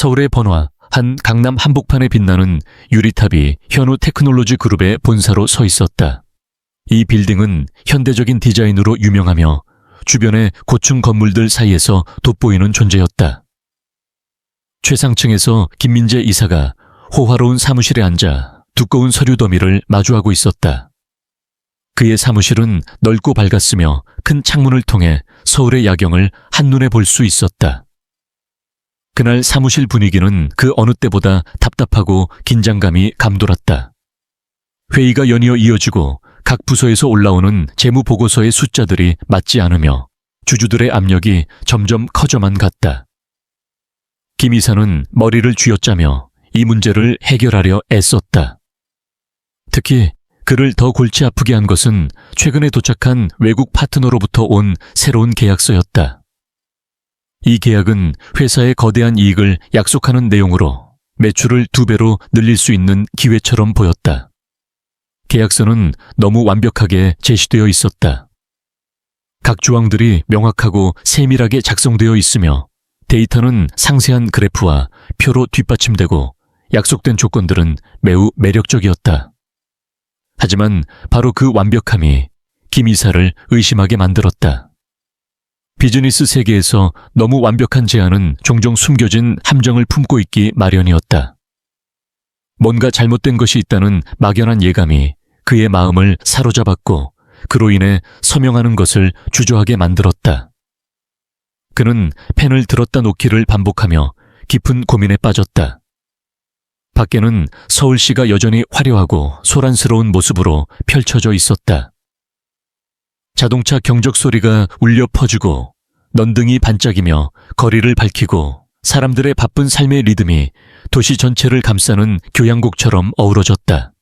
서울의 번화 한 강남 한복판에 빛나는 유리탑이 현우 테크놀로지 그룹의 본사로 서 있었다. 이 빌딩은 현대적인 디자인으로 유명하며 주변의 고층 건물들 사이에서 돋보이는 존재였다. 최상층에서 김민재 이사가 호화로운 사무실에 앉아 두꺼운 서류 더미를 마주하고 있었다. 그의 사무실은 넓고 밝았으며 큰 창문을 통해 서울의 야경을 한눈에 볼 수 있었다. 그날 사무실 분위기는 그 어느 때보다 답답하고 긴장감이 감돌았다. 회의가 연이어 이어지고 각 부서에서 올라오는 재무보고서의 숫자들이 맞지 않으며 주주들의 압력이 점점 커져만 갔다. 김 이사는 머리를 쥐어짜며 이 문제를 해결하려 애썼다. 특히 그를 더 골치 아프게 한 것은 최근에 도착한 외국 파트너로부터 온 새로운 계약서였다. 이 계약은 회사의 거대한 이익을 약속하는 내용으로 매출을 2배로 늘릴 수 있는 기회처럼 보였다. 계약서는 너무 완벽하게 제시되어 있었다. 각 조항들이 명확하고 세밀하게 작성되어 있으며 데이터는 상세한 그래프와 표로 뒷받침되고 약속된 조건들은 매우 매력적이었다. 하지만 바로 그 완벽함이 김 이사를 의심하게 만들었다. 비즈니스 세계에서 너무 완벽한 제안은 종종 숨겨진 함정을 품고 있기 마련이었다. 뭔가 잘못된 것이 있다는 막연한 예감이 그의 마음을 사로잡았고 그로 인해 서명하는 것을 주저하게 만들었다. 그는 펜을 들었다 놓기를 반복하며 깊은 고민에 빠졌다. 밖에는 서울시가 여전히 화려하고 소란스러운 모습으로 펼쳐져 있었다. 자동차 경적 소리가 울려 퍼지고 넌등이 반짝이며 거리를 밝히고 사람들의 바쁜 삶의 리듬이 도시 전체를 감싸는 교향곡처럼 어우러졌다.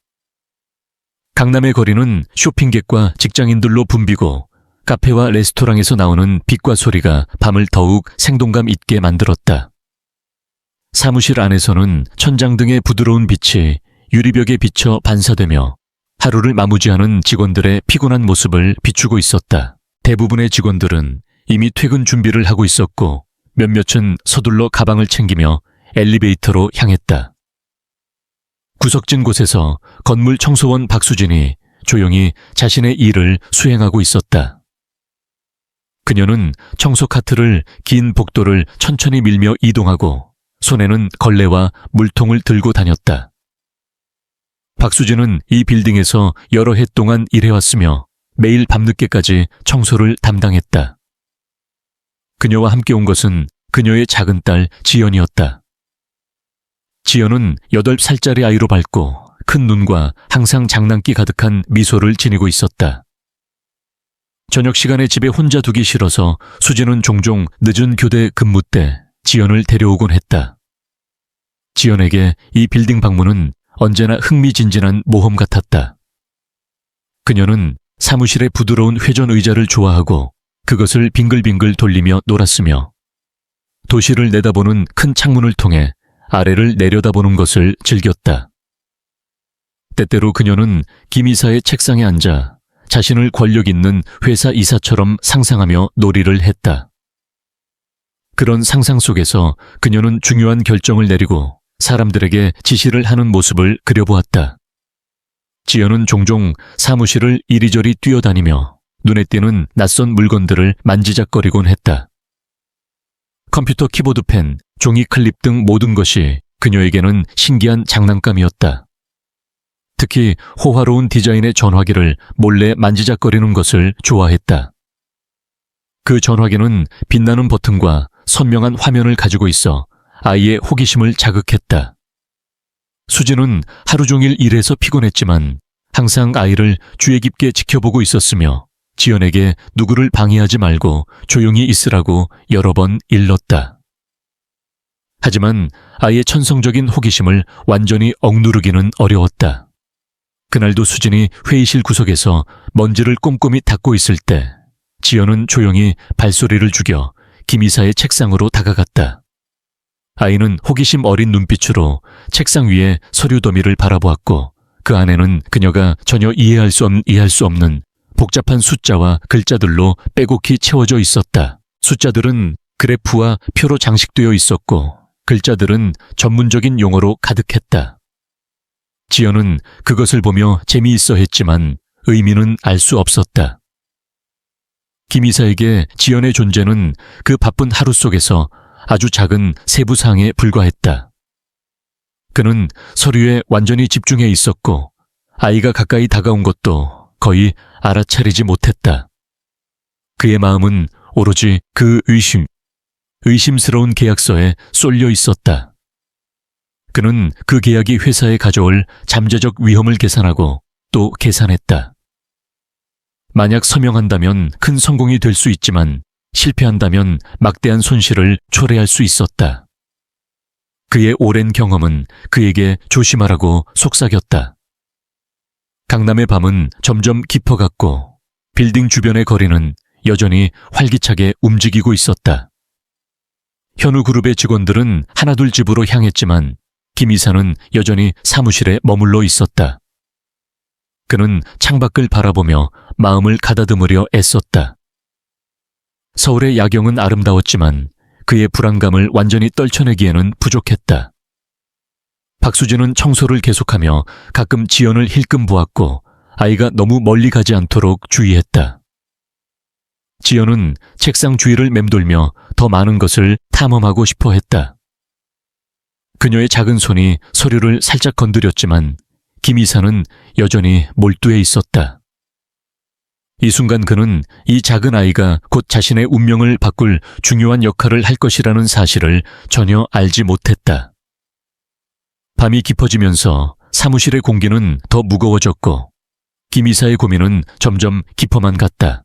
강남의 거리는 쇼핑객과 직장인들로 붐비고 카페와 레스토랑에서 나오는 빛과 소리가 밤을 더욱 생동감 있게 만들었다. 사무실 안에서는 천장 등의 부드러운 빛이 유리벽에 비쳐 반사되며 하루를 마무지하는 직원들의 피곤한 모습을 비추고 있었다. 대부분의 직원들은 이미 퇴근 준비를 하고 있었고 몇몇은 서둘러 가방을 챙기며 엘리베이터로 향했다. 구석진 곳에서 건물 청소원 박수진이 조용히 자신의 일을 수행하고 있었다. 그녀는 청소 카트를 긴 복도를 천천히 밀며 이동하고 손에는 걸레와 물통을 들고 다녔다. 박수진은 이 빌딩에서 여러 해 동안 일해왔으며 매일 밤늦게까지 청소를 담당했다. 그녀와 함께 온 것은 그녀의 작은 딸 지연이었다. 지연은 8살짜리 아이로 밝고 큰 눈과 항상 장난기 가득한 미소를 지니고 있었다. 저녁 시간에 집에 혼자 두기 싫어서 수진은 종종 늦은 교대 근무 때 지연을 데려오곤 했다. 지연에게 이 빌딩 방문은 언제나 흥미진진한 모험 같았다. 그녀는 사무실의 부드러운 회전 의자를 좋아하고 그것을 빙글빙글 돌리며 놀았으며 도시를 내다보는 큰 창문을 통해 아래를 내려다보는 것을 즐겼다. 때때로 그녀는 김 이사의 책상에 앉아 자신을 권력 있는 회사 이사처럼 상상하며 놀이를 했다. 그런 상상 속에서 그녀는 중요한 결정을 내리고 사람들에게 지시를 하는 모습을 그려보았다. 지연은 종종 사무실을 이리저리 뛰어다니며 눈에 띄는 낯선 물건들을 만지작거리곤 했다. 컴퓨터 키보드펜, 종이 클립 등 모든 것이 그녀에게는 신기한 장난감이었다. 특히 호화로운 디자인의 전화기를 몰래 만지작거리는 것을 좋아했다. 그 전화기는 빛나는 버튼과 선명한 화면을 가지고 있어 아이의 호기심을 자극했다. 수진은 하루 종일 일해서 피곤했지만 항상 아이를 주의 깊게 지켜보고 있었으며 지연에게 누구를 방해하지 말고 조용히 있으라고 여러 번 일렀다. 하지만 아이의 천성적인 호기심을 완전히 억누르기는 어려웠다. 그날도 수진이 회의실 구석에서 먼지를 꼼꼼히 닦고 있을 때 지연은 조용히 발소리를 죽여 김 이사의 책상으로 다가갔다. 아이는 호기심 어린 눈빛으로 책상 위에 서류 더미를 바라보았고 그 안에는 그녀가 전혀 이해할 수 없는 복잡한 숫자와 글자들로 빼곡히 채워져 있었다. 숫자들은 그래프와 표로 장식되어 있었고 글자들은 전문적인 용어로 가득했다. 지연은 그것을 보며 재미있어 했지만 의미는 알 수 없었다. 김 이사에게 지연의 존재는 그 바쁜 하루 속에서 아주 작은 세부사항에 불과했다. 그는 서류에 완전히 집중해 있었고 아이가 가까이 다가온 것도 거의 알아차리지 못했다. 그의 마음은 오로지 그 의심스러운 계약서에 쏠려 있었다. 그는 그 계약이 회사에 가져올 잠재적 위험을 계산하고 또 계산했다. 만약 서명한다면 큰 성공이 될 수 있지만 실패한다면 막대한 손실을 초래할 수 있었다. 그의 오랜 경험은 그에게 조심하라고 속삭였다. 강남의 밤은 점점 깊어갔고 빌딩 주변의 거리는 여전히 활기차게 움직이고 있었다. 현우그룹의 직원들은 하나둘 집으로 향했지만 김 이사는 여전히 사무실에 머물러 있었다. 그는 창밖을 바라보며 마음을 가다듬으려 애썼다. 서울의 야경은 아름다웠지만 그의 불안감을 완전히 떨쳐내기에는 부족했다. 박수진은 청소를 계속하며 가끔 지연을 힐끔 보았고 아이가 너무 멀리 가지 않도록 주의했다. 지연은 책상 주위를 맴돌며 더 많은 것을 탐험하고 싶어 했다. 그녀의 작은 손이 서류를 살짝 건드렸지만 김 이사는 여전히 몰두해 있었다. 이 순간 그는 이 작은 아이가 곧 자신의 운명을 바꿀 중요한 역할을 할 것이라는 사실을 전혀 알지 못했다. 밤이 깊어지면서 사무실의 공기는 더 무거워졌고 김 이사의 고민은 점점 깊어만 갔다.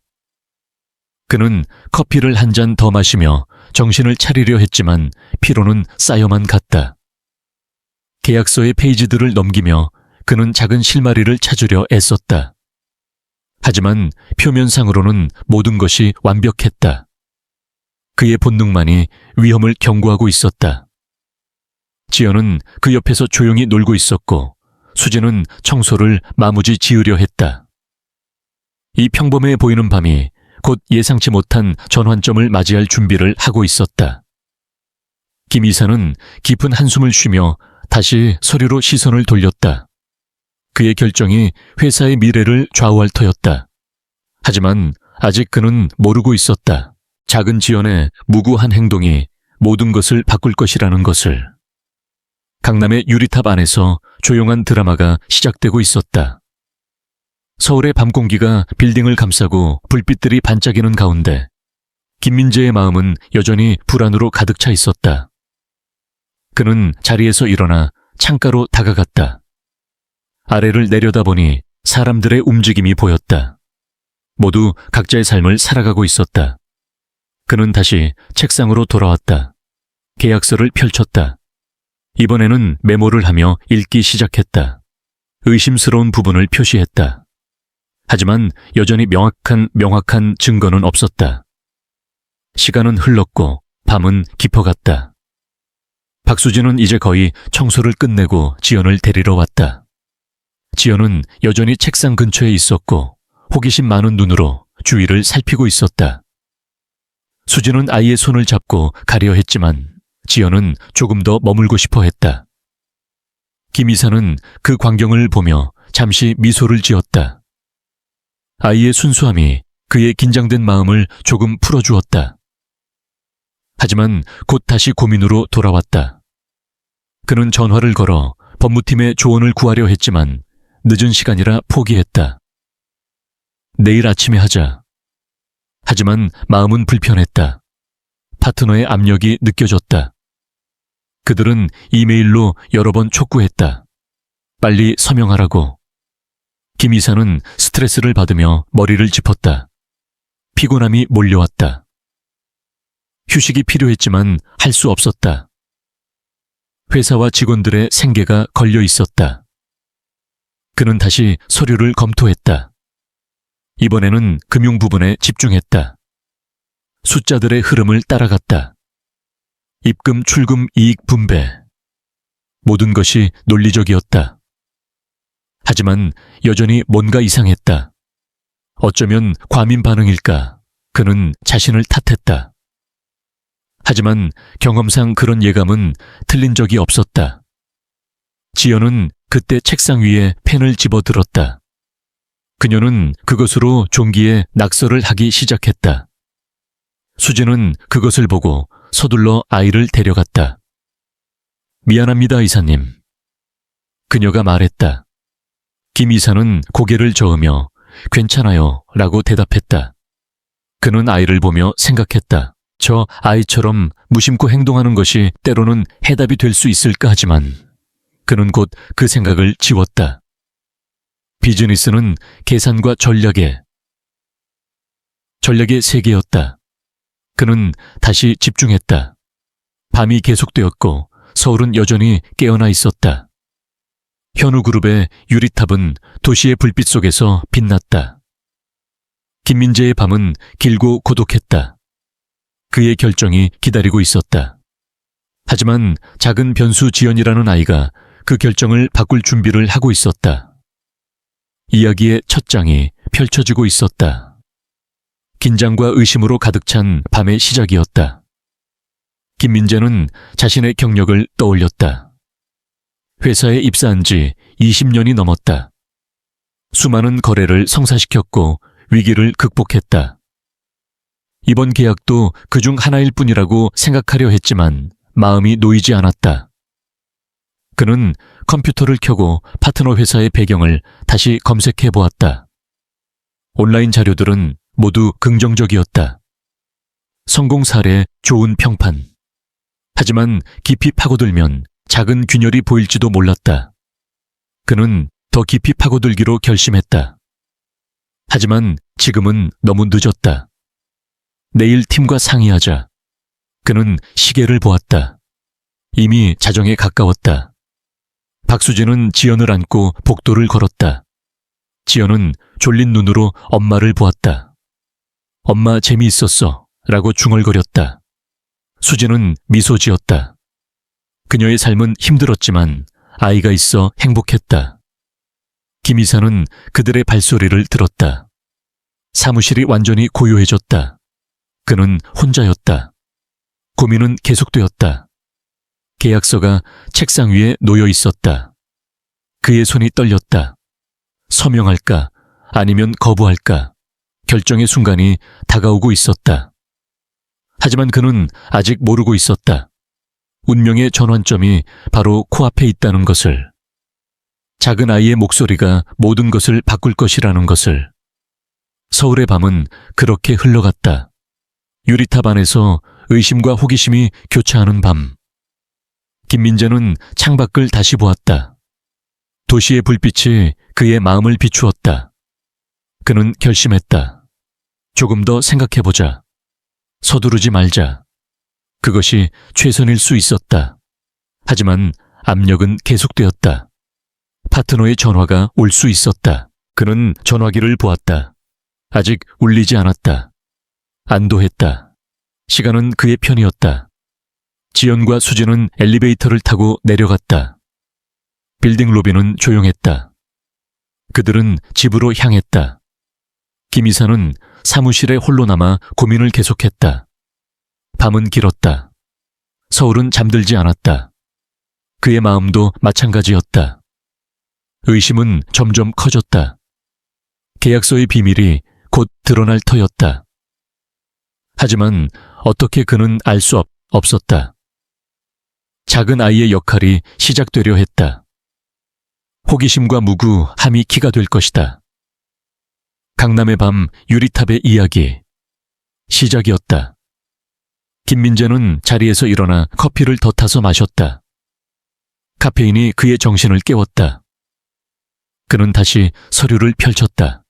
그는 커피를 한 잔 더 마시며 정신을 차리려 했지만 피로는 쌓여만 갔다. 계약서의 페이지들을 넘기며 그는 작은 실마리를 찾으려 애썼다. 하지만 표면상으로는 모든 것이 완벽했다. 그의 본능만이 위험을 경고하고 있었다. 지연은 그 옆에서 조용히 놀고 있었고 수지는 청소를 마무지 지으려 했다. 이 평범해 보이는 밤이 곧 예상치 못한 전환점을 맞이할 준비를 하고 있었다. 김 이사는 깊은 한숨을 쉬며 다시 서류로 시선을 돌렸다. 그의 결정이 회사의 미래를 좌우할 터였다. 하지만 아직 그는 모르고 있었다. 작은 지연의 무구한 행동이 모든 것을 바꿀 것이라는 것을. 강남의 유리탑 안에서 조용한 드라마가 시작되고 있었다. 서울의 밤 공기가 빌딩을 감싸고 불빛들이 반짝이는 가운데 김민재의 마음은 여전히 불안으로 가득 차 있었다. 그는 자리에서 일어나 창가로 다가갔다. 아래를 내려다보니 사람들의 움직임이 보였다. 모두 각자의 삶을 살아가고 있었다. 그는 다시 책상으로 돌아왔다. 계약서를 펼쳤다. 이번에는 메모를 하며 읽기 시작했다. 의심스러운 부분을 표시했다. 하지만 여전히 명확한 증거는 없었다. 시간은 흘렀고 밤은 깊어갔다. 박수진은 이제 거의 청소를 끝내고 지연을 데리러 왔다. 지연은 여전히 책상 근처에 있었고 호기심 많은 눈으로 주위를 살피고 있었다. 수지는 아이의 손을 잡고 가려 했지만 지연은 조금 더 머물고 싶어 했다. 김 이사는 그 광경을 보며 잠시 미소를 지었다. 아이의 순수함이 그의 긴장된 마음을 조금 풀어주었다. 하지만 곧 다시 고민으로 돌아왔다. 그는 전화를 걸어 법무팀의 조언을 구하려 했지만 늦은 시간이라 포기했다. 내일 아침에 하자. 하지만 마음은 불편했다. 파트너의 압력이 느껴졌다. 그들은 이메일로 여러 번 촉구했다. 빨리 서명하라고. 김 이사는 스트레스를 받으며 머리를 짚었다. 피곤함이 몰려왔다. 휴식이 필요했지만 할 수 없었다. 회사와 직원들의 생계가 걸려 있었다. 그는 다시 서류를 검토했다. 이번에는 금융 부분에 집중했다. 숫자들의 흐름을 따라갔다. 입금, 출금, 이익 분배. 모든 것이 논리적이었다. 하지만 여전히 뭔가 이상했다. 어쩌면 과민 반응일까? 그는 자신을 탓했다. 하지만 경험상 그런 예감은 틀린 적이 없었다. 지연은 그때 책상 위에 펜을 집어들었다. 그녀는 그것으로 종기에 낙서를 하기 시작했다. 수지는 그것을 보고 서둘러 아이를 데려갔다. 미안합니다, 이사님. 그녀가 말했다. 김 이사는 고개를 저으며 괜찮아요 라고 대답했다. 그는 아이를 보며 생각했다. 저 아이처럼 무심코 행동하는 것이 때로는 해답이 될 수 있을까 하지만 그는 곧 그 생각을 지웠다. 비즈니스는 계산과 전략의 세계였다. 그는 다시 집중했다. 밤이 계속되었고 서울은 여전히 깨어나 있었다. 현우그룹의 유리탑은 도시의 불빛 속에서 빛났다. 김민재의 밤은 길고 고독했다. 그의 결정이 기다리고 있었다. 하지만 작은 변수 지연이라는 아이가 그 결정을 바꿀 준비를 하고 있었다. 이야기의 첫 장이 펼쳐지고 있었다. 긴장과 의심으로 가득 찬 밤의 시작이었다. 김민재는 자신의 경력을 떠올렸다. 회사에 입사한 지 20년이 넘었다. 수많은 거래를 성사시켰고 위기를 극복했다. 이번 계약도 그중 하나일 뿐이라고 생각하려 했지만 마음이 놓이지 않았다. 그는 컴퓨터를 켜고 파트너 회사의 배경을 다시 검색해 보았다. 온라인 자료들은 모두 긍정적이었다. 성공 사례, 좋은 평판. 하지만 깊이 파고들면 작은 균열이 보일지도 몰랐다. 그는 더 깊이 파고들기로 결심했다. 하지만 지금은 너무 늦었다. 내일 팀과 상의하자. 그는 시계를 보았다. 이미 자정에 가까웠다. 박수진은 지연을 안고 복도를 걸었다. 지연은 졸린 눈으로 엄마를 보았다. 엄마 재미있었어 라고 중얼거렸다. 수진은 미소 지었다. 그녀의 삶은 힘들었지만 아이가 있어 행복했다. 김 이사는 그들의 발소리를 들었다. 사무실이 완전히 고요해졌다. 그는 혼자였다. 고민은 계속되었다. 계약서가 책상 위에 놓여 있었다. 그의 손이 떨렸다. 서명할까 아니면 거부할까 결정의 순간이 다가오고 있었다. 하지만 그는 아직 모르고 있었다. 운명의 전환점이 바로 코앞에 있다는 것을. 작은 아이의 목소리가 모든 것을 바꿀 것이라는 것을. 서울의 밤은 그렇게 흘러갔다. 유리탑 안에서 의심과 호기심이 교차하는 밤. 김민재는 창밖을 다시 보았다. 도시의 불빛이 그의 마음을 비추었다. 그는 결심했다. 조금 더 생각해보자. 서두르지 말자. 그것이 최선일 수 있었다. 하지만 압력은 계속되었다. 파트너의 전화가 올 수 있었다. 그는 전화기를 보았다. 아직 울리지 않았다. 안도했다. 시간은 그의 편이었다. 지연과 수진은 엘리베이터를 타고 내려갔다. 빌딩 로비는 조용했다. 그들은 집으로 향했다. 김 이사는 사무실에 홀로 남아 고민을 계속했다. 밤은 길었다. 서울은 잠들지 않았다. 그의 마음도 마찬가지였다. 의심은 점점 커졌다. 계약서의 비밀이 곧 드러날 터였다. 하지만 어떻게 그는 알 수 없었다. 작은 아이의 역할이 시작되려 했다. 호기심과 무구함이 키가 될 것이다. 강남의 밤 유리탑의 이야기. 시작이었다. 김민재는 자리에서 일어나 커피를 더 타서 마셨다. 카페인이 그의 정신을 깨웠다. 그는 다시 서류를 펼쳤다.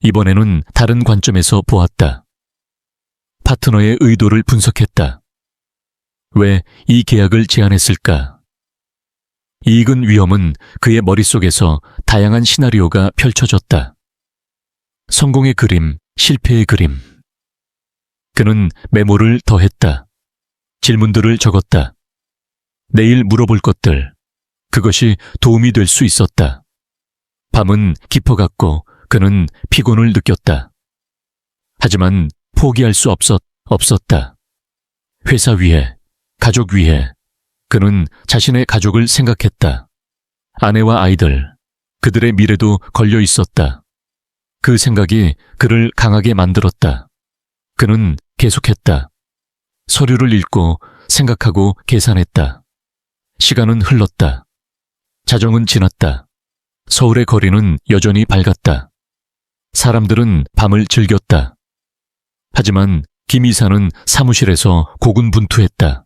이번에는 다른 관점에서 보았다. 파트너의 의도를 분석했다. 왜 이 계약을 제안했을까? 이익은 위험은 그의 머릿속에서 다양한 시나리오가 펼쳐졌다. 성공의 그림, 실패의 그림. 그는 메모를 더했다. 질문들을 적었다. 내일 물어볼 것들. 그것이 도움이 될 수 있었다. 밤은 깊어갔고 그는 피곤을 느꼈다. 하지만 포기할 수 없었다. 회사 위해, 가족 위해. 그는 자신의 가족을 생각했다. 아내와 아이들, 그들의 미래도 걸려 있었다. 그 생각이 그를 강하게 만들었다. 그는 계속했다. 서류를 읽고 생각하고 계산했다. 시간은 흘렀다. 자정은 지났다. 서울의 거리는 여전히 밝았다. 사람들은 밤을 즐겼다. 하지만 김 이사는 사무실에서 고군분투했다.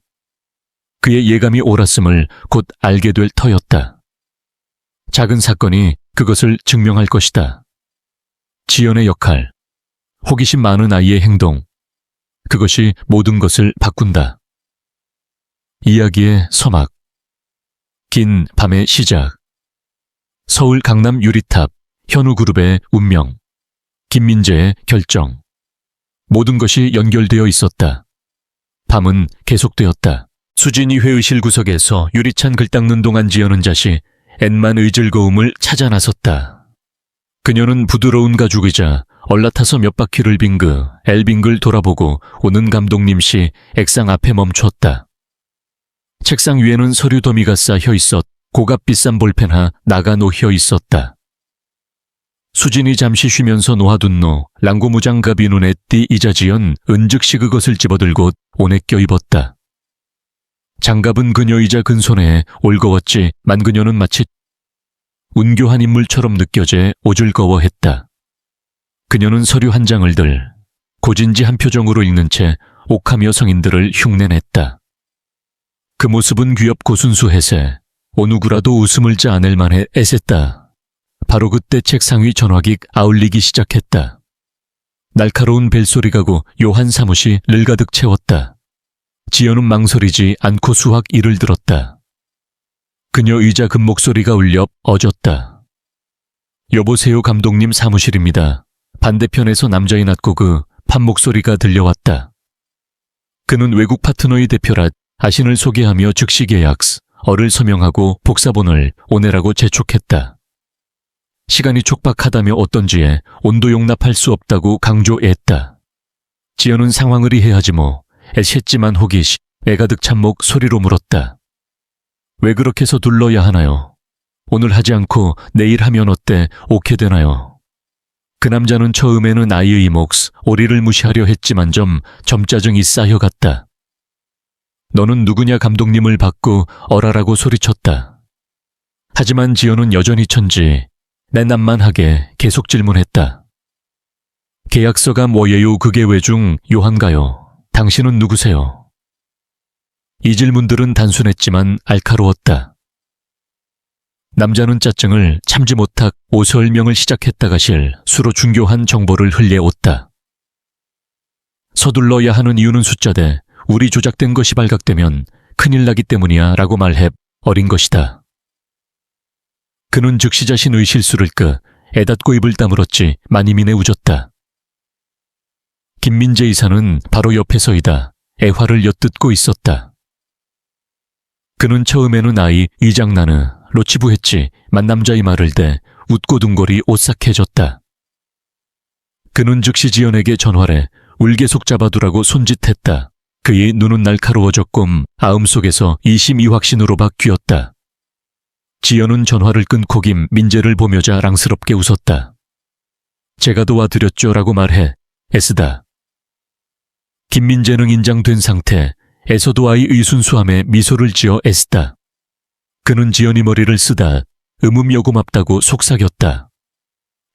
그의 예감이 옳았음을 곧 알게 될 터였다. 작은 사건이 그것을 증명할 것이다. 지연의 역할, 호기심 많은 아이의 행동, 그것이 모든 것을 바꾼다. 이야기의 서막. 긴 밤의 시작. 서울 강남 유리탑, 현우그룹의 운명, 김민재의 결정. 모든 것이 연결되어 있었다. 밤은 계속되었다. 수진이 회의실 구석에서 유리찬 글 닦는 동안 지연은 자시 앤만의 즐거움을 찾아 나섰다. 그녀는 부드러운 가죽이자 올라타서 몇 바퀴를 빙그 엘빙글 돌아보고 오는 감독님씨 액상 앞에 멈췄다. 책상 위에는 서류 더미가 쌓여 있었 고갑 비싼 볼펜 하나 나가 놓여 있었다. 수진이 잠시 쉬면서 놓아둔 노 랑고무장갑이 눈에 띄 이자 지연 은즉시 그것을 집어들고 옷에 껴입었다. 장갑은 그녀이자 근손에 올거웠지만 그녀는 마치 운교한 인물처럼 느껴져 오즐거워했다. 그녀는 서류 한 장을 들 고진지한 표정으로 읽는 채 옥하며 성인들을 흉내냈다. 그 모습은 귀엽고 순수해서 어누구라도 웃음을 짜낼 만해 애셌다. 바로 그때 책상 위 전화기 아울리기 시작했다. 날카로운 벨소리가 고 요한 사무실을 가득 채웠다. 지연은 망설이지 않고 수확 이를 들었다. 그녀 의자 금목소리가 울려 어졌다. 여보세요 감독님 사무실입니다. 반대편에서 남자의 낮고 그 판목소리가 들려왔다. 그는 외국 파트너의 대표라 자신을 소개하며 즉시 계약서를 서명하고 복사본을 오내라고 재촉했다. 시간이 촉박하다며 어떤지에 온도 용납할 수 없다고 강조했다. 지연은 상황을 이해하지 뭐 애챘지만 호기심 애가득 찬목 소리로 물었다. 왜 그렇게 서둘러야 하나요? 오늘 하지 않고 내일 하면 어때? 오케이 되나요? 그 남자는 처음에는 아이의 몫, 오리를 무시하려 했지만 점짜증이 쌓여갔다. 너는 누구냐 감독님을 받고 어라라고 소리쳤다. 하지만 지연은 여전히 천지, 내난만하게 계속 질문했다. 계약서가 뭐예요? 그게 외중 요한가요? 당신은 누구세요? 이 질문들은 단순했지만 알카로웠다. 남자는 짜증을 참지 못하고 설명을 시작했다가 실수로 중요한 정보를 흘려왔다. 서둘러야 하는 이유는 숫자대 우리 조작된 것이 발각되면 큰일 나기 때문이야 라고 말해 어린 것이다. 그는 즉시 자신의 실수를 애닫고 입을 다물었지 만이민에 웃었다. 김민재 이사는 바로 옆에 서이다 애화를 엿듣고 있었다. 그는 처음에는 아이 이 장난을 로치부했지만 남자의 말을 대 웃고 둥거리 오싹해졌다. 그는 즉시 지연에게 전화를 울게 속 잡아두라고 손짓했다. 그의 눈은 날카로워졌고 아음 속에서 이심이확신으로 바뀌었다. 지연은 전화를 끊고 김민재를 보며 자랑스럽게 웃었다. 제가 도와드렸죠 라고 말해 애쓰다. 김민재는 인장된 상태에서도 아이의 순수함에 미소를 지어 애쓰다. 그는 지연이 머리를 쓰다 음음여 고맙다고 속삭였다.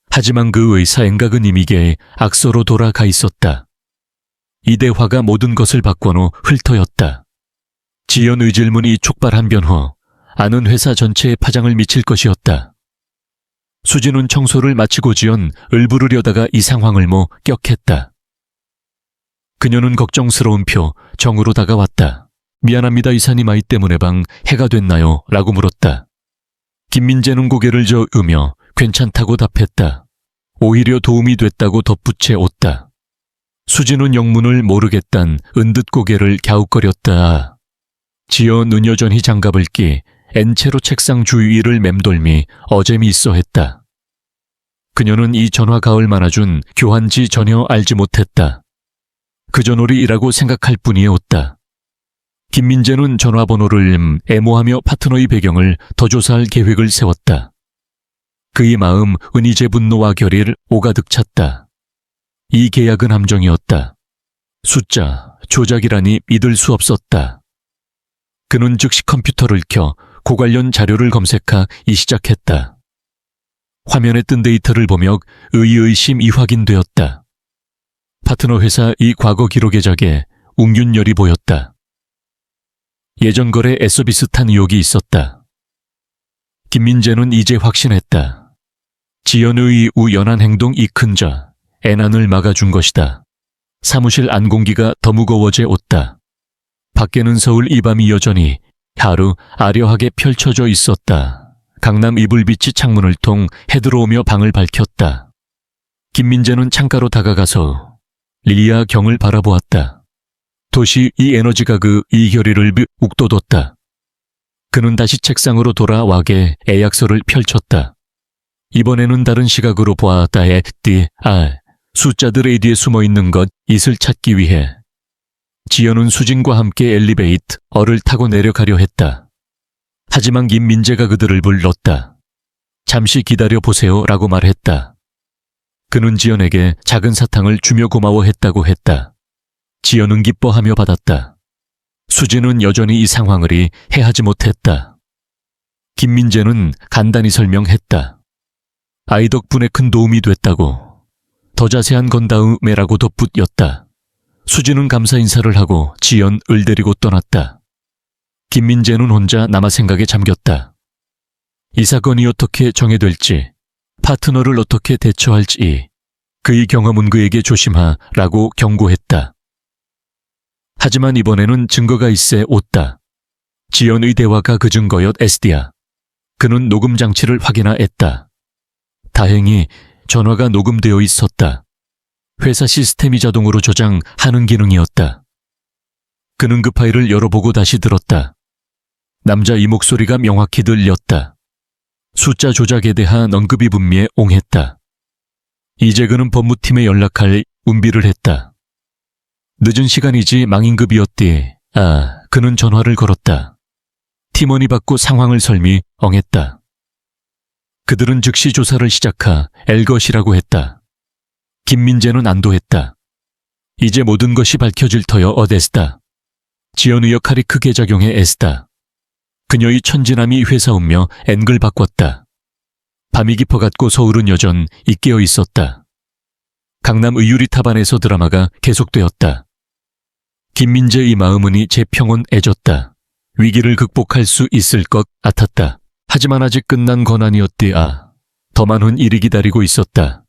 하지만 그의 사행각은 이미 악서로 돌아가 있었다. 이 대화가 모든 것을 바꿔놓은 훑어였다. 지연의 질문이 촉발한 변화, 아는 회사 전체에 파장을 미칠 것이었다. 수진은 청소를 마치고 지연을 부르려다가 이 상황을 목격했다. 그녀는 걱정스러운 표정으로 다가왔다. 미안합니다 이사님 아이 때문에 해가 됐나요? 라고 물었다. 김민재는 고개를 저으며 괜찮다고 답했다. 오히려 도움이 됐다고 덧붙여왔다. 수진은 영문을 모르겠단 은듯 고개를 갸웃거렸다. 지연은 여전히 장갑을 끼 엔채로 책상 주위를 맴돌미 어잼이 있어 했다. 그녀는 이 전화가 얼마나 준 교환지 전혀 알지 못했다. 그저 놀이라고 생각할 뿐이었다. 김민재는 전화번호를 애모하며 파트너의 배경을 더 조사할 계획을 세웠다. 그의 마음 은희제 분노와 결의를 오가득 찼다. 이 계약은 함정이었다. 숫자, 조작이라니 믿을 수 없었다. 그는 즉시 컴퓨터를 켜 고관련 자료를 검색하기 시작했다. 화면에 뜬 데이터를 보며 의의심 이확인되었다. 파트너 회사의 과거 기록의작에 웅균열이 보였다. 예전 거래 애써 비슷한 의혹이 있었다. 김민재는 이제 확신했다. 지연의 우연한 행동 이 큰 자, 애난을 막아준 것이다. 사무실 안 공기가 더 무거워져 왔다. 밖에는 서울 이 밤이 여전히 하루 아려하게 펼쳐져 있었다. 강남 이불빛이 창문을 통 해들어오며 방을 밝혔다. 김민재는 창가로 다가가서 릴리아 경을 바라보았다. 도시 이 에너지가 이 결의를 웃돋웠다. 그는 다시 책상으로 돌아와게 애약서를 펼쳤다. 이번에는 다른 시각으로 보았다에 숫자들의 뒤에 숨어있는 것잇을 찾기 위해 지연은 수진과 함께 엘리베이터를 타고 내려가려 했다. 하지만 김민재가 그들을 불렀다. 잠시 기다려보세요 라고 말했다. 그는 지연에게 작은 사탕을 주며 고마워했다고 했다. 지연은 기뻐하며 받았다. 수진은 여전히 이 상황을 이해하지 못했다. 김민재는 간단히 설명했다. 아이 덕분에 큰 도움이 됐다고. 더 자세한 건 다음에라고 덧붙였다. 수진은 감사 인사를 하고 지연을 데리고 떠났다. 김민재는 혼자 남아 생각에 잠겼다. 이 사건이 어떻게 정해될지, 파트너를 어떻게 대처할지, 그의 경험은 그에게 조심하라고 경고했다. 하지만 이번에는 증거가 있어 왔다. 지연의 대화가 그 증거였으디야. 그는 녹음 장치를 확인하였다. 다행히 전화가 녹음되어 있었다. 회사 시스템이 자동으로 저장하는 기능이었다. 그는 그 파일을 열어보고 다시 들었다. 남자 이 목소리가 명확히 들렸다. 숫자 조작에 대한 언급이 분명해 옹했다. 이제 그는 법무팀에 연락할 운비를 했다. 늦은 시간이지 망임급이었디. 그는 전화를 걸었다. 팀원이 받고 상황을 설명했다. 그들은 즉시 조사를 시작할 것이라고 했다. 김민재는 안도했다. 이제 모든 것이 밝혀질 터여 어데스다. 지연의 역할이 크게 작용해 애쓰다. 그녀의 천진함이 회사 운명 앵글 바꿨다. 밤이 깊어갔고 서울은 여전히 깨어 있었다. 강남 의유리탑안에서 드라마가 계속되었다. 김민재의 마음은 재평온해졌다. 위기를 극복할 수 있을 것 같았다. 하지만 아직 끝난 건 아니었디. 더 많은 일이 기다리고 있었다.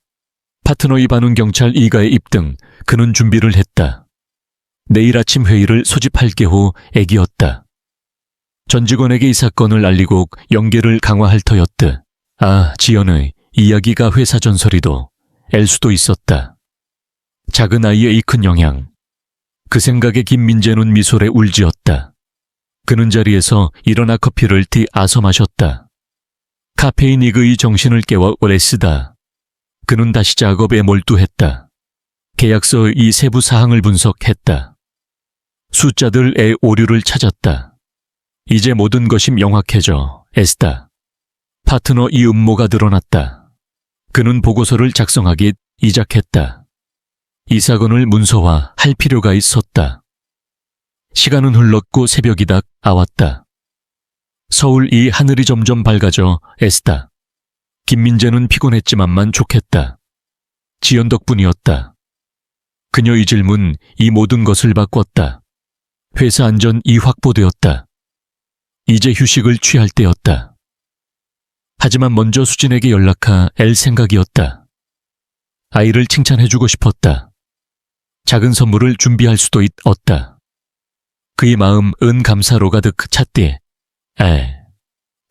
파트너의 반운 경찰 2가의 입등, 그는 준비를 했다. 내일 아침 회의를 소집할 게호 애기였다. 전 직원에게 이 사건을 알리고 연계를 강화할 터였듯. 지연의 이야기가 회사 전설이도 앨 수도 있었다. 작은 아이의 이 큰 영향. 그 생각에 김민재는 미소에 울지었다. 그는 자리에서 일어나 커피를 아서 마셨다. 카페인이 그의 정신을 깨워 애쓰다. 그는 다시 작업에 몰두했다. 계약서의 이 세부 사항을 분석했다. 숫자들의 오류를 찾았다. 이제 모든 것이 명확해져 애쓰다. 파트너 이 음모가 드러났다. 그는 보고서를 작성하기 시작했다. 이 사건을 문서화할 필요가 있었다. 시간은 흘렀고 새벽이 다가왔다. 서울 이 하늘이 점점 밝아져 애쓰다. 김민재는 피곤했지만만 좋겠다. 지연 덕분이었다. 그녀의 질문 이 모든 것을 바꿨다. 회사 안전이 확보되었다. 이제 휴식을 취할 때였다. 하지만 먼저 수진에게 연락할 생각이었다. 아이를 칭찬해주고 싶었다. 작은 선물을 준비할 수도 있었다. 그의 마음 감사로 가득 찼디.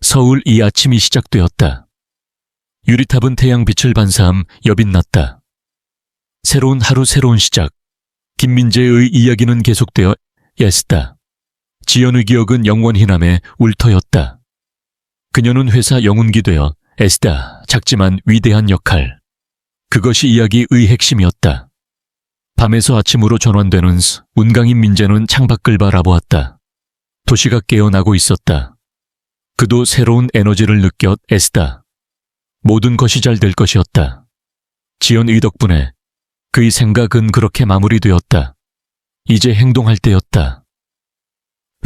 서울 이 아침이 시작되었다. 유리탑은 태양빛을 반사함 여빛났다. 새로운 하루 새로운 시작. 김민재의 이야기는 계속되어 애쓰다. 지연의 기억은 영원히 남에 울터였다. 그녀는 회사 영웅이 되어 애쓰다. 작지만 위대한 역할. 그것이 이야기의 핵심이었다. 밤에서 아침으로 전환되는 운강인 민재는 창밖을 바라보았다. 도시가 깨어나고 있었다. 그도 새로운 에너지를 느꼈 애쓰다. 모든 것이 잘 될 것이었다. 지연의 덕분에 그의 생각은 그렇게 마무리되었다. 이제 행동할 때였다.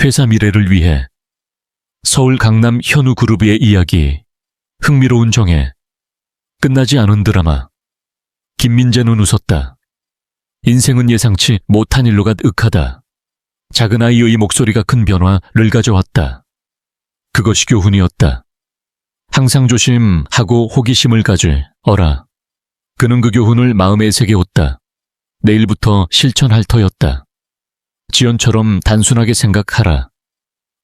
회사 미래를 위해 서울 강남 현우그룹의 이야기, 흥미로운 정해, 끝나지 않은 드라마. 김민재는 웃었다. 인생은 예상치 못한 일로 가득하다. 작은 아이의 목소리가 큰 변화를 가져왔다. 그것이 교훈이었다. 항상 조심하고 호기심을 가지어라. 그는 그 교훈을 마음에 새겨왔다. 내일부터 실천할 터였다. 지연처럼 단순하게 생각하라.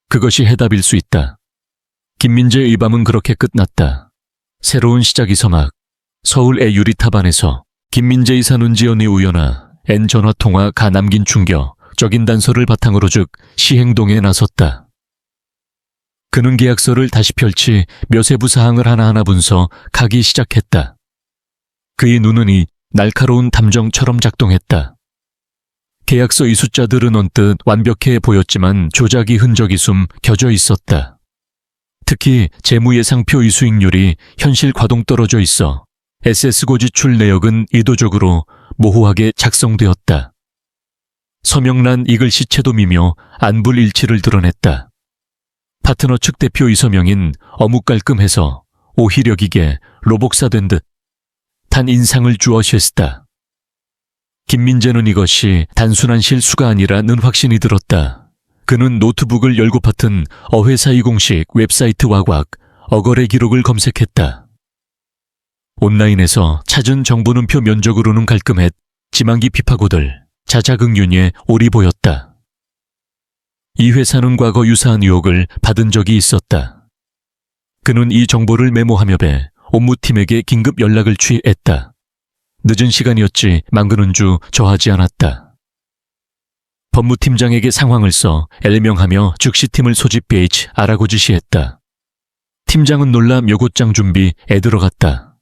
그것이 해답일 수 있다. 김민재의 밤은 그렇게 끝났다. 새로운 시작이 서막. 서울의 유리탑 안에서 김민재의 사는 지연의 우연아 N 전화통화가 남긴 충격적인 단서를 바탕으로 즉 시행동에 나섰다. 그는 계약서를 다시 펼치 몇 세부 사항을 하나하나 분석하기 시작했다. 그의 눈은 이 날카로운 탐정처럼 작동했다. 계약서의 숫자들은 언뜻 완벽해 보였지만 조작이 흔적이 숨겨져 있었다. 특히 재무예상표의 수익률이 현실 과동 떨어져 있어 SS고 지출 내역은 의도적으로 모호하게 작성되었다. 서명란 이글 시체도 미묘 안불일치를 드러냈다. 파트너 측 대표의 서명인 어묵 깔끔해서 오히려기게 로복사된 듯한 인상을 주어 셌다. 김민재는 이것이 단순한 실수가 아니라는 확신이 들었다. 그는 노트북을 열고 파튼 어회사의 공식 웹사이트 와곽 어거래 기록을 검색했다. 온라인에서 찾은 정보는표 면적으로는 깔끔했지만 피파고들 자작응윤에 올이 보였다. 이 회사는 과거 유사한 의혹을 받은 적이 있었다. 그는 이 정보를 메모하며 배 업무팀에게 긴급 연락을 취했다. 늦은 시간이었지만 그는 주저하지 않았다. 법무팀장에게 상황을 써 엘명하며 즉시 팀을 소집 BHR하고 지시했다. 팀장은 놀라 묘고장 준비에 들어갔다.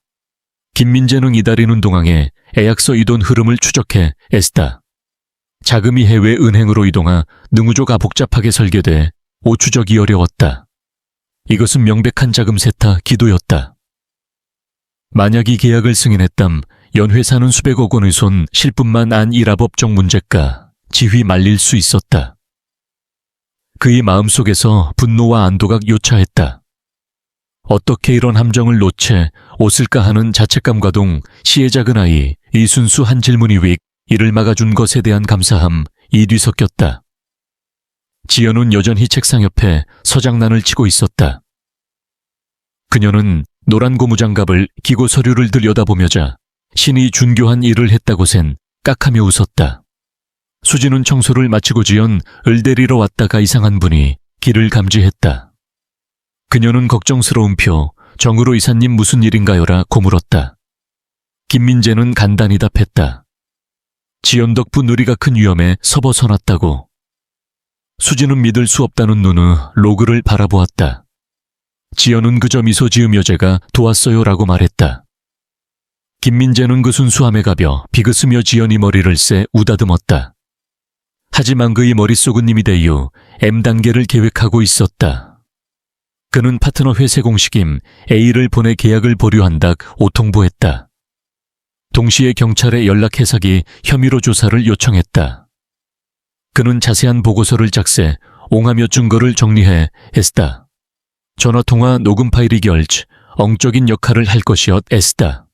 김민재는 이달이는 동항에 애약서 이동 흐름을 추적해 애쓰다. 자금이 해외 은행으로 이동하 능우조가 복잡하게 설계돼 오추적이 어려웠다. 이것은 명백한 자금 세탁 기도였다. 만약 이 계약을 승인했담 연회사는 수백억 원의 손 실뿐만 아니라 법적 문제가 지휘 말릴 수 있었다. 그의 마음속에서 분노와 안도가 요차했다. 어떻게 이런 함정을 놓채 옷을까 하는 자책감과 동시에 작은 아이 이 순수한 질문이 윅 이를 막아준 것에 대한 감사함이 뒤섞였다. 지연은 여전히 책상 옆에 서장난을 치고 있었다. 그녀는 노란 고무장갑을 끼고 서류를 들여다보며자 신이 준교한 일을 했다고 센 깍하며 웃었다. 수지는 청소를 마치고 지연 을 데리러 왔다가 이상한 분이 길을 감지했다. 그녀는 걱정스러운 표 정으로 이사님 무슨 일인가요라 고물었다. 김민재는 간단히 답했다. 지연 덕분 우리가 큰 위험에 서벗어났다고. 수지는 믿을 수 없다는 눈으로 로그를 바라보았다. 지연은 그저 미소 지으며 제가 도왔어요라고 말했다. 김민재는 그 순수함에 가벼 비그스며 지연이 머리를 쎄 우다듬었다. 하지만 그의 머릿속은 이미 대유 M단계를 계획하고 있었다. 그는 파트너 회세 공식임 A를 보내 계약을 보류한다 오통보했다. 동시에 경찰에 연락해서기 혐의로 조사를 요청했다. 그는 자세한 보고서를 작세, 옹하며 증거를 정리해 했다. 전화통화 녹음 파일이 결지 엉적인 역할을 할 것이었 애쓰다.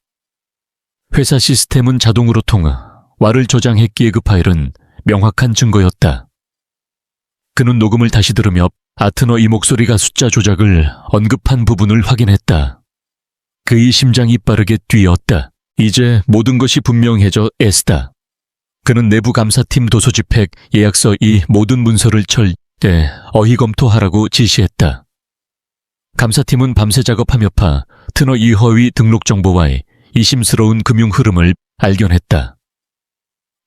회사 시스템은 자동으로 통화, 와를 저장했기에 그 파일은 명확한 증거였다. 그는 녹음을 다시 들으며 아트너 이 목소리가 숫자 조작을 언급한 부분을 확인했다. 그의 심장이 빠르게 뛰었다. 이제 모든 것이 분명해져 애쓰다. 그는 내부 감사팀 도서 집획 예약서 이 모든 문서를 철대 어휘 검토하라고 지시했다. 감사팀은 밤새 작업하며 파트너 이허위 등록 정보와의 이심스러운 금융 흐름을 발견했다.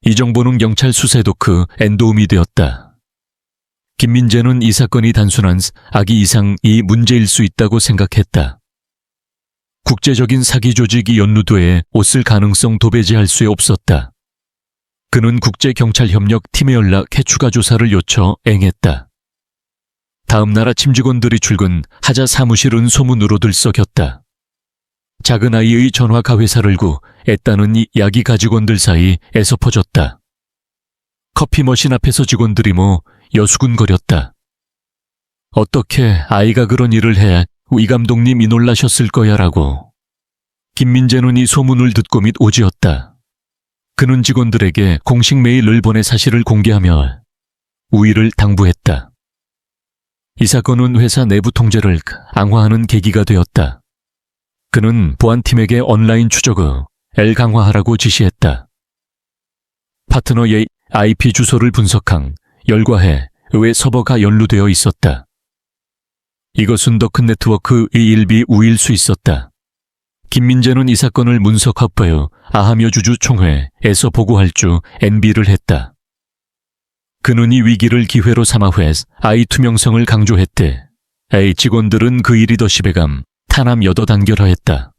이 정보는 경찰 수사에 큰 도움이 되었다. 김민재는 이 사건이 단순한 악의 이상이 문제일 수 있다고 생각했다. 국제적인 사기 조직이 연루돼 옷을 가능성 도배제할 수 없었다. 그는 국제경찰협력팀에 연락해 추가 조사를 요청 행했다. 다음 날 아침 직원들이 출근하자 사무실은 소문으로 들썩였다. 작은 아이의 전화가 회사를 구 애따는 이 야기 가직원들 사이에서 퍼졌다. 커피 머신 앞에서 직원들이 여수군거렸다. 어떻게 아이가 그런 일을 해 이 감독님이 놀라셨을 거야 라고. 김민재는 이 소문을 듣고 및 오지었다. 그는 직원들에게 공식 메일을 보내 사실을 공개하며 우위를 당부했다. 이 사건은 회사 내부 통제를 강화하는 계기가 되었다. 그는 보안팀에게 온라인 추적을 강화하라고 지시했다. 파트너의 IP 주소를 분석한 열과해 의 서버가 연루되어 있었다. 이것은 더 큰 네트워크의 일비 우일 수 있었다. 김민재는 이 사건을 문석학부의 아하며 주주총회에서 보고할 줄 NB를 했다. 그는 이 위기를 기회로 삼아 회사의 투명성을 강조했대. 직원들은 그 일이 더 시배감, 탄압 여더 단결하였다.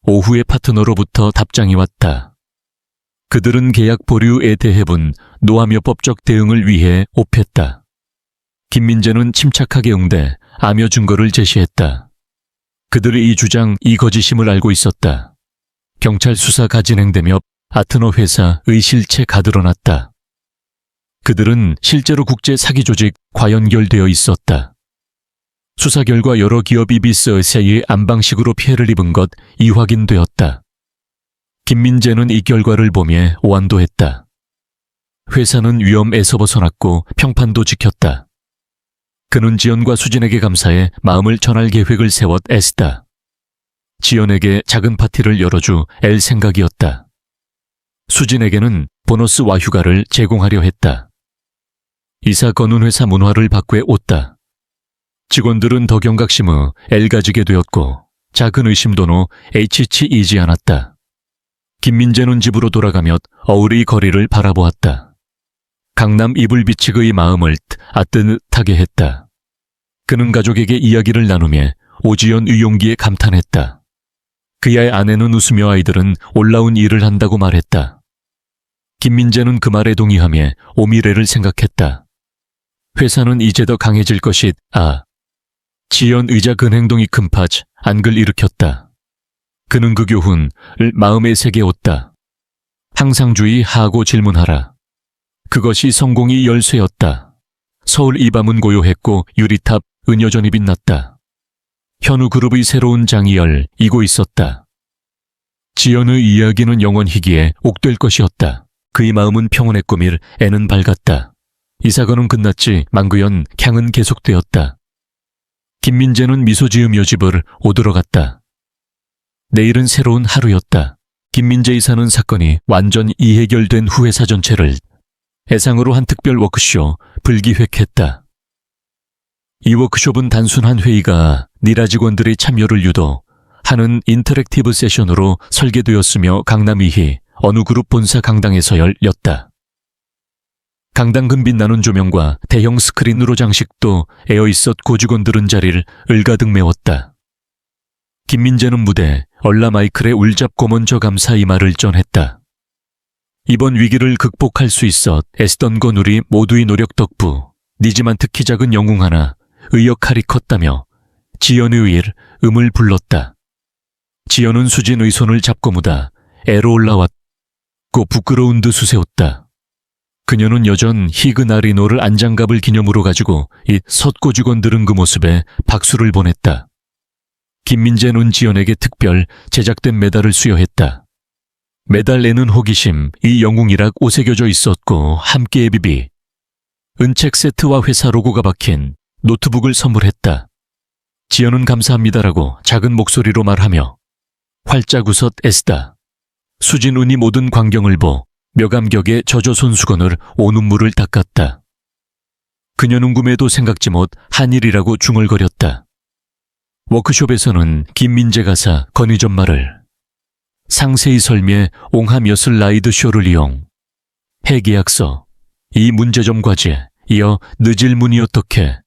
오후에 파트너로부터 답장이 왔다. 그들은 계약 보류에 대해 노하며 법적 대응을 위해 옵했다. 김민재는 침착하게 응대, 아며 증거를 제시했다. 그들의 이 주장이 거짓임을 알고 있었다. 경찰 수사가 진행되며 파트너 회사의 실체가 드러났다. 그들은 실제로 국제 사기 조직과 연결되어 있었다. 수사 결과 여러 기업이 비스의 안방식으로 피해를 입은 것이 확인되었다. 김민재는 이 결과를 보며 오한도했다. 회사는 위험에서 벗어났고 평판도 지켰다. 그는 지연과 수진에게 감사해 마음을 전할 계획을 세웠다. 지연에게 작은 파티를 열어줄 생각이었다. 수진에게는 보너스와 휴가를 제공하려 했다. 이 사건은 회사 문화를 바꿔 었다. 직원들은 더 경각심을 가지게 되었고 작은 의심도 h치이지 않았다. 김민재는 집으로 돌아가며 어울리 거리를 바라보았다. 강남 이불비치그의 마음을 따뜻하게 했다. 그는 가족에게 이야기를 나누며 오지연의 용기에 감탄했다. 그의 아내는 웃으며 아이들은 올라온 일을 한다고 말했다. 김민재는 그 말에 동의하며 오미래를 생각했다. 회사는 이제 더 강해질 것이다. 지연 의자 근행동이 큰 안글 일으켰다. 그는 그 교훈을 마음에 새겨왔다. 항상 주의하고 질문하라. 그것이 성공의 열쇠였다. 서울 이 밤은 고요했고 유리탑 은여전이 빛났다. 현우 그룹의 새로운 장이 열리고 있었다. 지연의 이야기는 영원히기에 옥될 것이었다. 그의 마음은 평온했고 애는 밝았다. 이 사건은 끝났지 만그연 향은 계속되었다. 김민재는 미소 지으며 집을 오들어갔다. 내일은 새로운 하루였다. 김민재의 사는 사건이 완전 이해결된 후 회사 전체를 해상으로 한 특별 워크숍을 기획했다. 이 워크숍은 단순한 회의가 아니라 직원들의 참여를 유도하는 인터랙티브 세션으로 설계되었으며 강남 이희 어느 그룹 본사 강당에서 열렸다. 강당 금빛 나눈 조명과 대형 스크린으로 장식도 에어있었고 직원들은 자리를 을가득 메웠다. 김민재는 무대 얼라 마이클의 울잡고 먼저 감사 이 말을 전했다. 이번 위기를 극복할 수 있어 애쓰던 건 우리 모두의 노력 덕분이지만 특히 작은 영웅 하나의 역할이 컸다며 지연의 음을 불렀다. 지연은 수진의 손을 잡고 무다 애로 올라왔고 부끄러운 듯 수세웠다. 그녀는 여전히 그 나리노를 안장갑을 기념으로 가지고 섰고 직원들은 그 모습에 박수를 보냈다. 김민재는 지연에게 특별 제작된 메달을 수여했다. 메달에는 호기심, 이 영웅이락 오새겨져 있었고 함께의 비비, 은책 세트와 회사 로고가 박힌 노트북을 선물했다. 지연은 감사합니다라고 작은 목소리로 말하며 활짝 웃었다. 수진운이 모든 광경을 보며 감격에 젖어 손수건을 온 눈물을 닦았다. 그녀는 꿈에도 생각지 못한 일이라고 중얼거렸다. 워크숍에서는 김민재 가사 건의전말을 상세히 설명해 옹함 여슬라이드 쇼를 이용 해계약서, 이 문제점 과제, 이어 늦을 문이 어떻게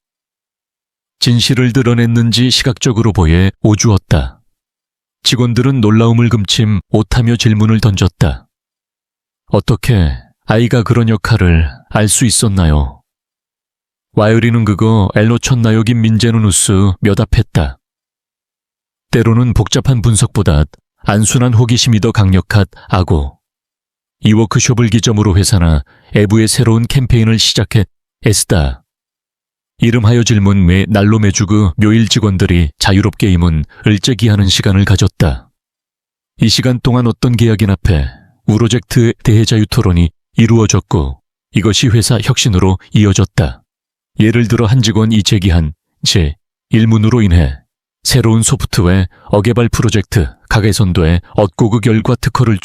진실을 드러냈는지 시각적으로 보여 오주었다. 직원들은 놀라움을 금침 못하며 질문을 던졌다. 어떻게 아이가 그런 역할을 알 수 있었나요? 와이어리는 그거 엘로 쳤나요? 김민재는 웃으 몇 앞했다. 때로는 복잡한 분석보다 안순한 호기심이 더 강력하다고. 이 워크숍을 기점으로 회사나 애부의 새로운 캠페인을 시작해 애쓰다. 이름하여 질문 외 날로 매주 그 묘일 직원들이 자유롭게 임은 을제기하는 시간을 가졌다. 이 시간 동안 어떤 계약인 앞에 우로젝트의 대해자유 토론이 이루어졌고 이것이 회사 혁신으로 이어졌다. 예를 들어 한 직원이 제기한 제1문으로 인해 새로운 소프트웨어 어개발 프로젝트 가계선도에 얻고 그 결과 특허를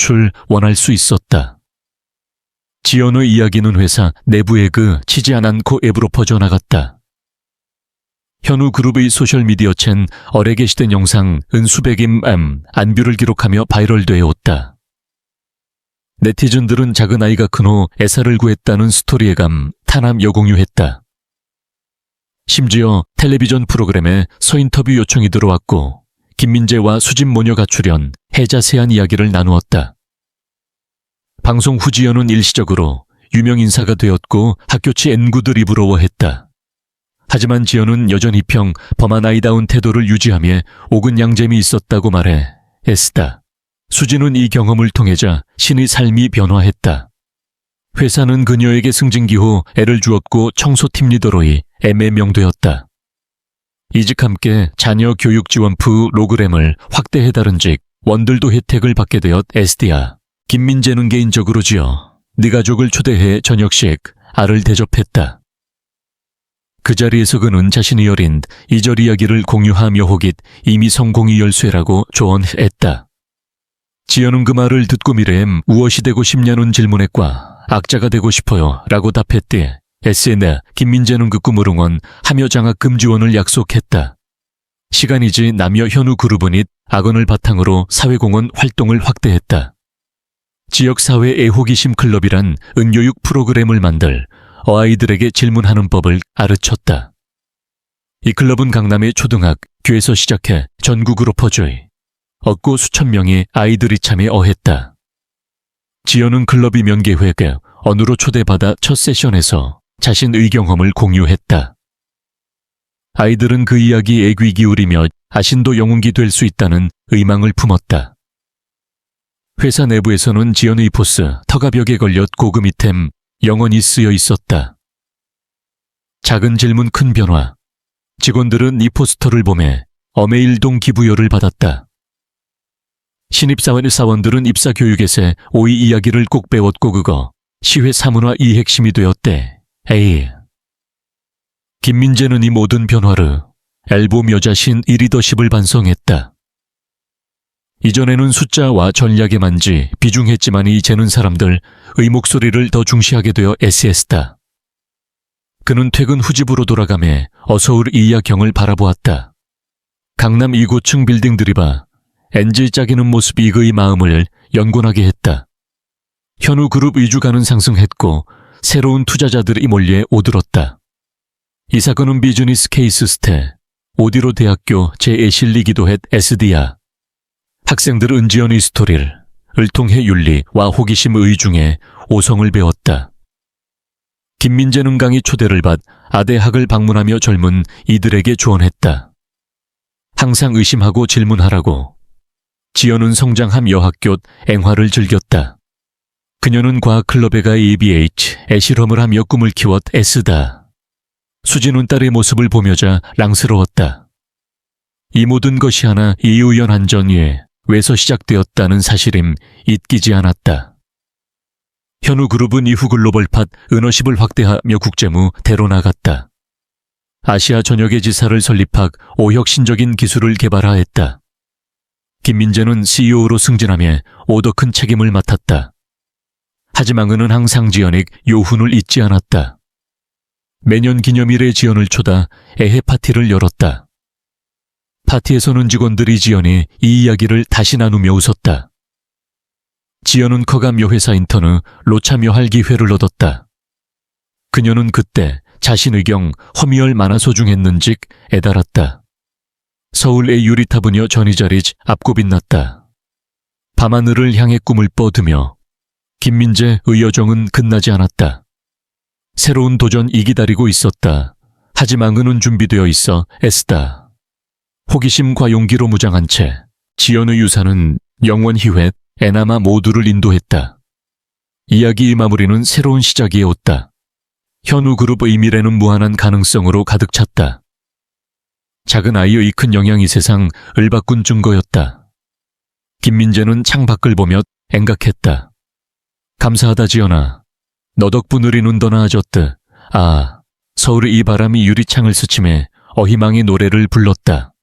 원할 수 있었다. 지연의 이야기는 회사 내부에 치지 않고 앱으로 퍼져나갔다. 현우그룹의 소셜미디어 챈 얼에 게시된 영상 수백임 안뷰를 기록하며 바이럴되었다. 네티즌들은 작은 아이가 큰 후 애사를 구했다는 스토리에 탄함 여공유했다. 심지어 텔레비전 프로그램에 서인터뷰 요청이 들어왔고 김민재와 수진 모녀가 출연, 해자세한 이야기를 나누었다. 방송 후 지연은 일시적으로 유명 인사가 되었고 학교치 N구들이 부러워했다. 하지만 지연은 여전히 범한 아이다운 태도를 유지하며 옥은 양잼이 있었다고 말해 애쓰다. 수진은 이 경험을 통해자 신의 삶이 변화했다. 회사는 그녀에게 승진기 후 애를 주었고 청소팀 리더로의 M명되었다. 이직 함께 자녀 교육 지원 프로그램을 확대해다른 직 원들도 혜택을 받게 되었 SD야. 김민재는 개인적으로 네 가족을 초대해 저녁식 알을 대접했다. 그 자리에서 그는 자신의 어린 이절 이야기를 공유하며 혹이 이미 성공이 열쇠라고 조언했다. 지연은 그 말을 듣고 미래엠 무엇이 되고 싶냐는 질문했과 악자가 되고 싶어요 라고 답했대. SN에 김민재는 그 꿈을 응원하며 장학금 지원을 약속했다. 시간이 지나며 현우그룹은 악언을 바탕으로 사회공헌 활동을 확대했다. 지역사회 애호기심 클럽이란 은교육 프로그램을 만들 어아이들에게 질문하는 법을 가르쳤다. 이 클럽은 강남의 초등학교에서 시작해 전국으로 얻고 수천 명의 아이들이 참여했다. 지연은 클럽이 명계회에 언으로 초대받아 첫 세션에서 자신의 경험을 공유했다. 아이들은 그 이야기에 귀 기울이며 자신도 영웅이 될 수 있다는 의망을 품었다. 회사 내부에서는 지연의 포스, 터가 벽에 걸렸 고금 이템, 영원히 쓰여 있었다. 작은 질문 큰 변화. 직원들은 이 포스터를 보며 어메일동 기부여를 받았다. 신입사원들은 입사교육에서 오이 이야기를 꼭 배웠고 그거 시회 사문화 이 핵심이 되었대. 에이. 김민재는 이 모든 변화를 앨범 여자신 이 리더십을 반성했다. 이전에는 숫자와 전략에만 비중했지만 이제는 사람들의 목소리를 더 중시하게 되어 SS다. 그는 퇴근 후 집으로 돌아가며 어서울 이야경을 바라보았다. 강남 2고층 빌딩들이 NG 짜기는 모습이 그의 마음을 연곤하게 했다. 현우그룹 위주가는 상승했고 새로운 투자자들이 몰려 오들었다. 이 사건은 비즈니스 케이스 스테 오디로 대학교 제1실리기도 했 SD야. 학생들은 은지연의 스토리를 통해 윤리와 호기심의 중에 오성을 배웠다. 김민재는 강의 초대를 받 아대학을 방문하며 젊은 이들에게 조언했다. 항상 의심하고 질문하라고. 지연은 성장함 여학교 앵화를 즐겼다. 그녀는 과학클럽에 가 ABH에 실험을 하며 꿈을 키웠 애쓰다. 수진은 딸의 모습을 보며자 랑스러웠다. 이 모든 것이 하나 이우연한 전위에서 시작되었다는 사실임 잊기지 않았다. 현우그룹은 이후 글로벌팟 은어십을 확대하며 국제무 대로 나갔다. 아시아 전역의 지사를 설립하고 오혁신적인 기술을 개발하였다. 김민재는 CEO로 승진하며 오더 큰 책임을 맡았다. 하지만 그는 항상 지연의 요훈을 잊지 않았다. 매년 기념일에 지연을 초다 애해 파티를 열었다. 파티에서는 직원들이 지연이 이 이야기를 다시 나누며 웃었다. 지연은 커가며 회사 인턴으로 참여할 기회를 얻었다. 그녀는 그때 자신의 경 허미얼 많아 소중했는지 애달았다. 서울의 유리타분여 전이자리 앞고 빛났다. 밤하늘을 향해 꿈을 뻗으며 김민재의 여정은 끝나지 않았다. 새로운 도전이 기다리고 있었다. 하지망은은 준비되어 있어 애쓰다. 호기심과 용기로 무장한 채 지연의 유사는 영원 희회, 에나마 모두를 인도했다. 이야기의 마무리는 새로운 시작이에 os다. 현우 그룹의 미래는 무한한 가능성으로 가득 찼다. 작은 아이의 큰 영향이 세상 을 바꾼 증거였다. 김민재는 창밖을 보며 앵각했다. 감사하다 지연아. 너 덕분으리 눈 더 나아졌드. 아, 서울의 이 바람이 유리창을 스치며 어희망의 노래를 불렀다.